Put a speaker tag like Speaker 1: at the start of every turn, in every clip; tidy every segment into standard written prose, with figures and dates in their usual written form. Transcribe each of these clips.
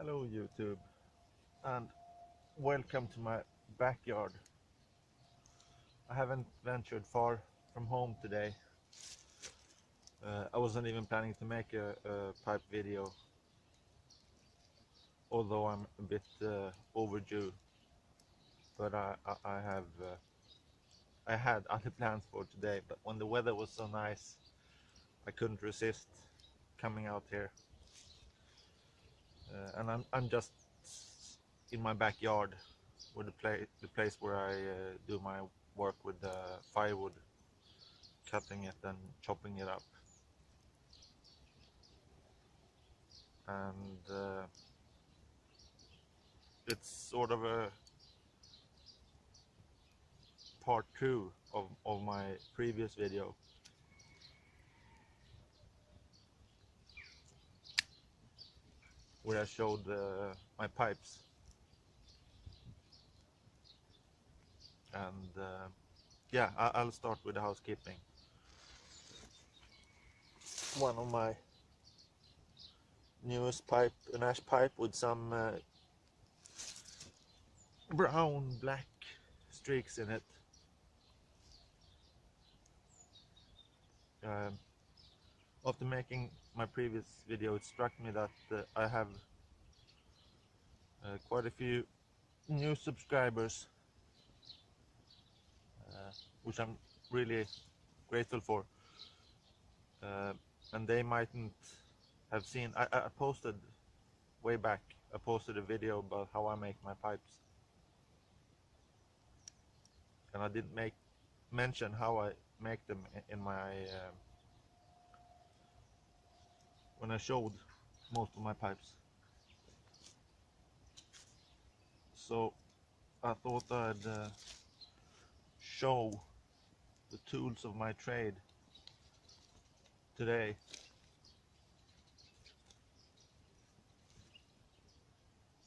Speaker 1: Hello YouTube, and welcome to my backyard. I haven't ventured far from home today. I wasn't even planning to make a pipe video, although I'm a bit overdue. But I had other plans for today. But when the weather was so nice, I couldn't resist coming out here. And I'm just in my backyard, with the place where I do my work with the firewood, cutting it and chopping it up. And it's sort of a part two of my previous video, where I showed my pipes. And yeah, I'll start with the housekeeping. One of my newest pipe, an ash pipe with some brown black streaks in it. After making my previous video, it struck me that I have quite a few new subscribers, which I'm really grateful for. And they mightn't have seen, I posted way back, I posted a video about how I make my pipes. And I didn't mention how I make them in my when I showed most of my pipes. So I thought I'd show the tools of my trade today.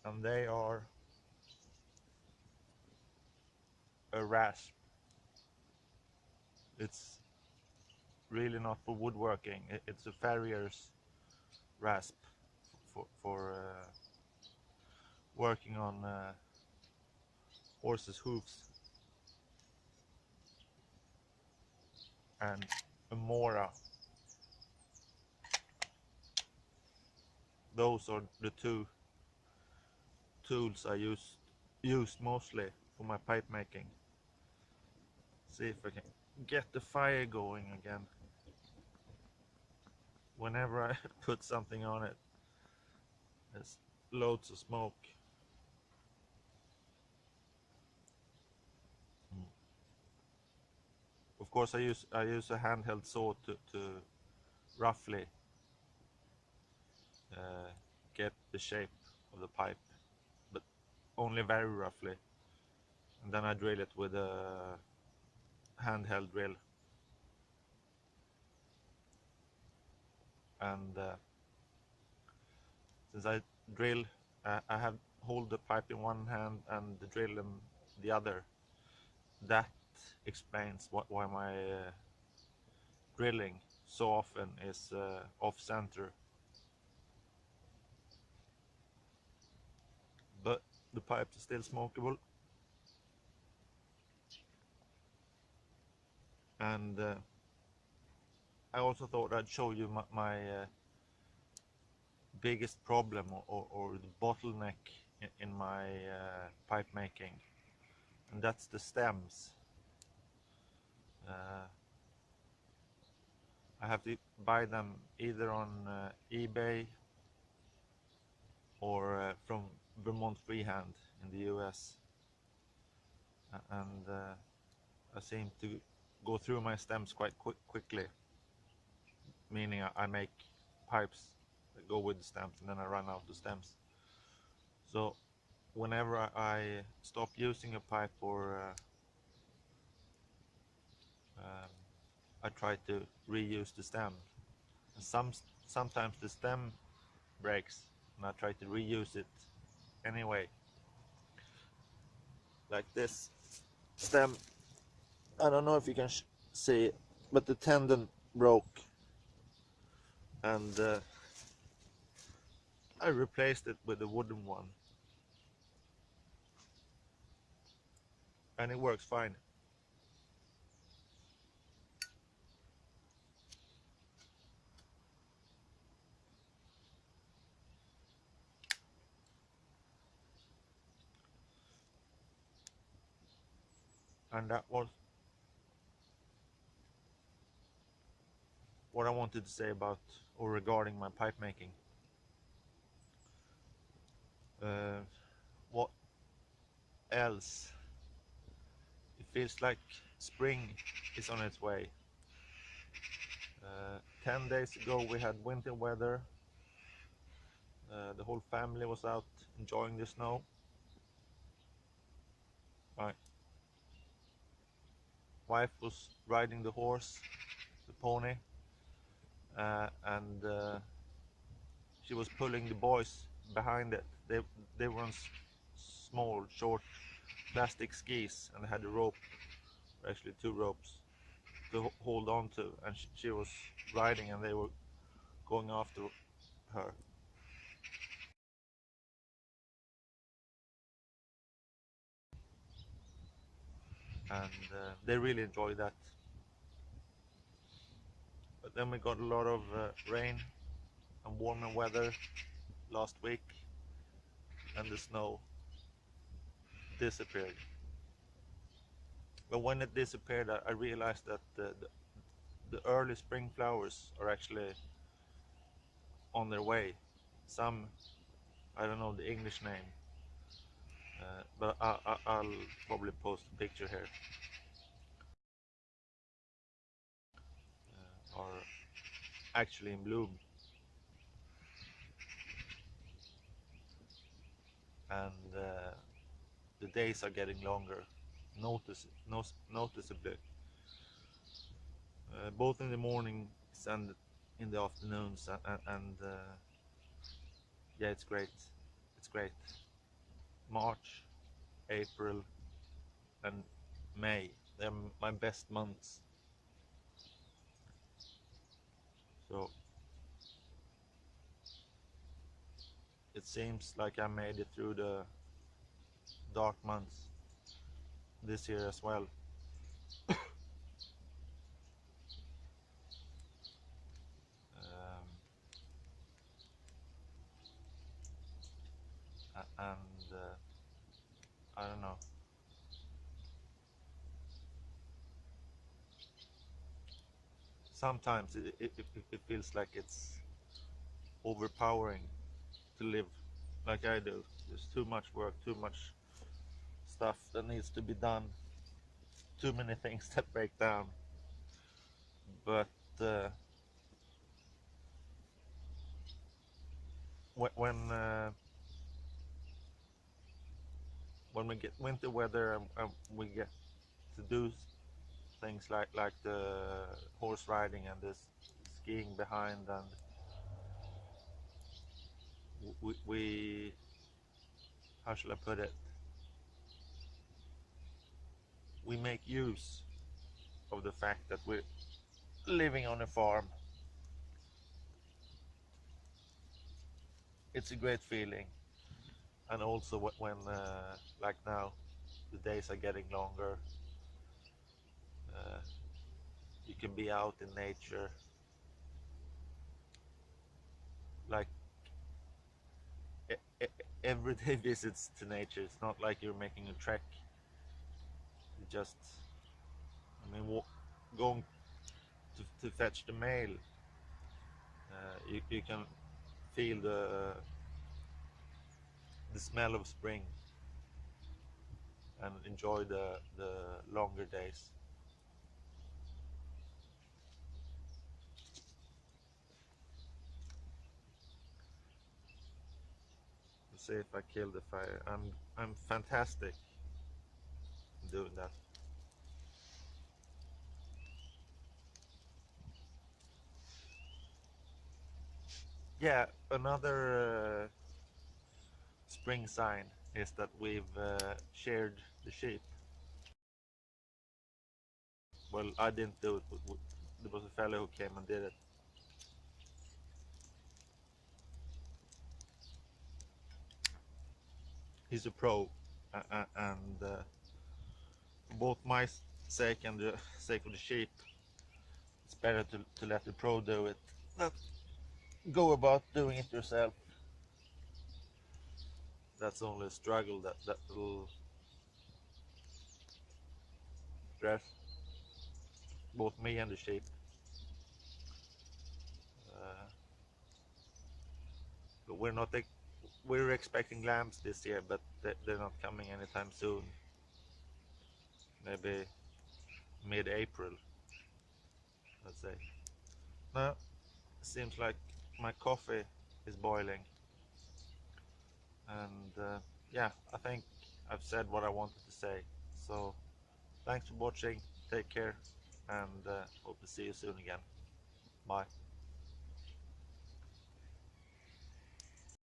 Speaker 1: And they are a rasp. It's really not for woodworking. It's a farrier's rasp for working on horses' hooves. And a mora. Those are the two tools I used mostly for my pipe making. See if I can get the fire going again. Whenever I put something on it, there's loads of smoke. Of course, I use a handheld saw to roughly get the shape of the pipe, but only very roughly. And then I drill it with a handheld drill. And since I drill, I have hold the pipe in one hand and the drill in the other. That explains why my drilling so often is off center. But the pipe is still smokable. And I also thought I'd show you my biggest problem or the bottleneck in my pipe making, and that's the stems. I have to buy them either on eBay or from Vermont Freehand in the US, and I seem to go through my stems quite quickly, meaning I make pipes that go with the stems and then I run out of stems. So whenever I stop using a pipe, or I try to reuse the stem, and sometimes the stem breaks and I try to reuse it anyway. Like this stem, I don't know if you can see it, but the tendon broke, and I replaced it with a wooden one, and it works fine. And that was what I wanted to say about or regarding my pipe making. What else? It feels like spring is on its way. 10 days ago we had winter weather. The whole family was out enjoying the snow. My wife was riding the horse, the pony, and she was pulling the boys behind it. They were on small, short plastic skis and had a rope, actually two ropes, to hold on to, and she was riding and they were going after her. And they really enjoyed that. But then we got a lot of rain and warmer weather last week, and the snow disappeared. But when it disappeared, I realized that the early spring flowers are actually on their way. Some, I don't know the English name, but I'll probably post a picture here, are actually in bloom. And the days are getting longer, noticeably, both in the mornings and in the afternoons, and yeah, it's great. It's great. March, April, and May, they're my best months. So it seems like I made it through the dark months this year as well. Um, and I don't know. Sometimes it feels like it's overpowering to live like I do. There's too much work, too much stuff that needs to be done, too many things that break down. But uh, when when we get winter weather and we get to do things like the horse riding and the skiing behind, and we how shall I put it? We make use of the fact that we're living on a farm. It's a great feeling, and also when like now, the days are getting longer. Uh, you can be out in nature, like everyday visits to nature. It's not like you're making a trek. You just, I mean, going to fetch the mail. You can feel the smell of spring and enjoy the longer days. Let's see if I kill the fire. I'm fantastic doing that. Yeah, another spring sign is that we've shared the sheep. Well, I didn't do it, but there was a fellow who came and did it. he's a pro, and for both my sake and the sake of the sheep, it's better to let the pro do it than go about doing it yourself. That's only a struggle that will stress both me and the sheep. Uh, but we're expecting lambs this year, but they're not coming anytime soon. Maybe mid-April, let's say. Now, it seems like my coffee is boiling, and yeah, I think I've said what I wanted to say. So, thanks for watching. Take care, and hope to see you soon again. Bye.